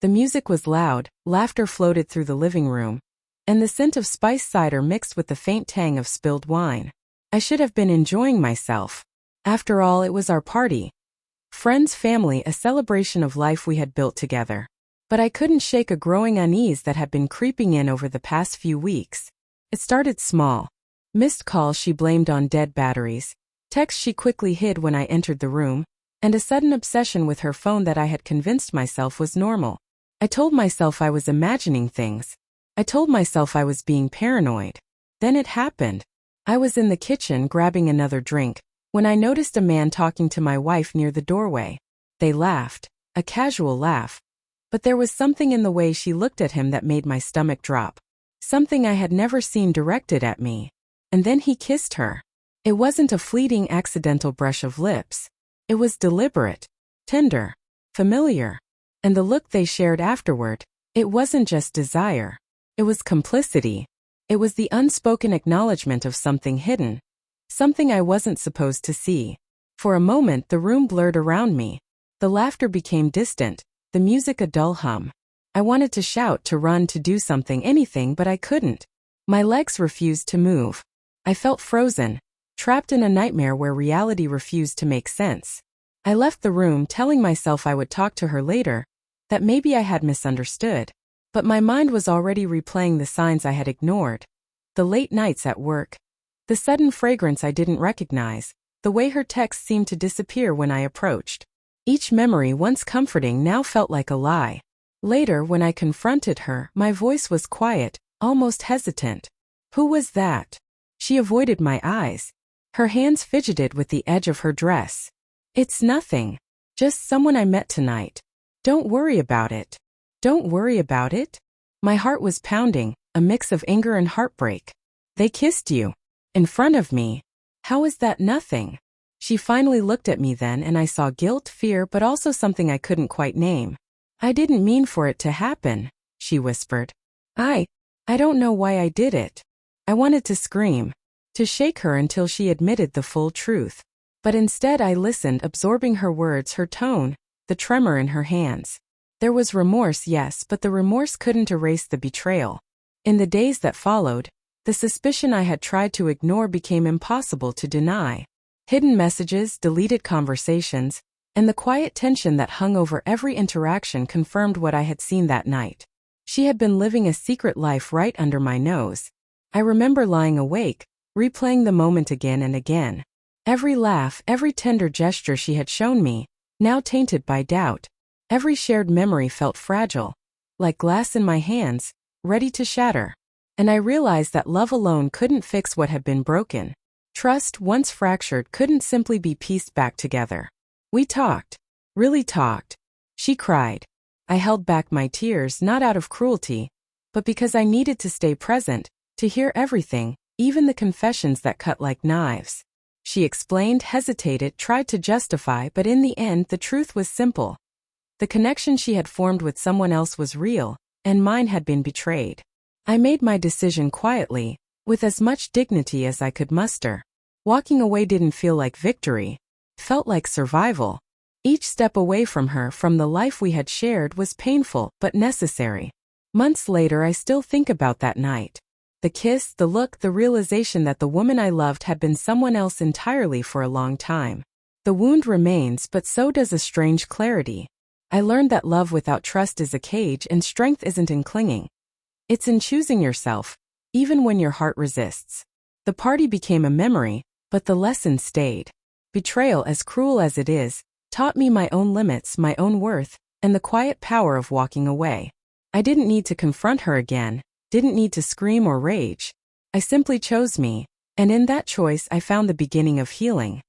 The music was loud, laughter floated through the living room, and the scent of spiced cider mixed with the faint tang of spilled wine. I should have been enjoying myself. After all, it was our party. Friends, family, a celebration of life we had built together. But I couldn't shake a growing unease that had been creeping in over the past few weeks. It started small. Missed calls she blamed on dead batteries, texts she quickly hid when I entered the room, and a sudden obsession with her phone that I had convinced myself was normal. I told myself I was imagining things. I told myself I was being paranoid. Then it happened. I was in the kitchen grabbing another drink when I noticed a man talking to my wife near the doorway. They laughed, a casual laugh. But there was something in the way she looked at him that made my stomach drop. Something I had never seen directed at me. And then he kissed her. It wasn't a fleeting accidental brush of lips. It was deliberate, tender, familiar. And the look they shared afterward, it wasn't just desire. It was complicity. It was the unspoken acknowledgement of something hidden. Something I wasn't supposed to see. For a moment the room blurred around me. The laughter became distant, the music a dull hum. I wanted to shout, to run, to do something, anything, but I couldn't. My legs refused to move. I felt frozen, trapped in a nightmare where reality refused to make sense. I left the room telling myself I would talk to her later, that maybe I had misunderstood. But my mind was already replaying the signs I had ignored. The late nights at work. The sudden fragrance I didn't recognize. The way her texts seemed to disappear when I approached. Each memory, once comforting, now felt like a lie. Later, when I confronted her, my voice was quiet, almost hesitant. Who was that? She avoided my eyes. Her hands fidgeted with the edge of her dress. It's nothing. Just someone I met tonight. Don't worry about it. Don't worry about it? My heart was pounding, a mix of anger and heartbreak. They kissed you. In front of me. How is that nothing? She finally looked at me then, and I saw guilt, fear, but also something I couldn't quite name. I didn't mean for it to happen, she whispered. I don't know why I did it. I wanted to scream, to shake her until she admitted the full truth. But instead I listened, absorbing her words, her tone, the tremor in her hands. There was remorse, yes, but the remorse couldn't erase the betrayal. In the days that followed, the suspicion I had tried to ignore became impossible to deny. Hidden messages, deleted conversations, and the quiet tension that hung over every interaction confirmed what I had seen that night. She had been living a secret life right under my nose. I remember lying awake, replaying the moment again and again. Every laugh, every tender gesture she had shown me, now tainted by doubt. Every shared memory felt fragile, like glass in my hands, ready to shatter. And I realized that love alone couldn't fix what had been broken. Trust, once fractured, couldn't simply be pieced back together. We talked. Really talked. She cried. I held back my tears, not out of cruelty, but because I needed to stay present, to hear everything, even the confessions that cut like knives. She explained, hesitated, tried to justify, but in the end the truth was simple. The connection she had formed with someone else was real, and mine had been betrayed. I made my decision quietly, with as much dignity as I could muster. Walking away didn't feel like victory. It felt like survival. Each step away from her, from the life we had shared, was painful, but necessary. Months later I still think about that night. The kiss, the look, the realization that the woman I loved had been someone else entirely for a long time. The wound remains, but so does a strange clarity. I learned that love without trust is a cage, and strength isn't in clinging. It's in choosing yourself, even when your heart resists. The party became a memory, but the lesson stayed. Betrayal, as cruel as it is, taught me my own limits, my own worth, and the quiet power of walking away. I didn't need to confront her again, didn't need to scream or rage. I simply chose me, and in that choice I found the beginning of healing.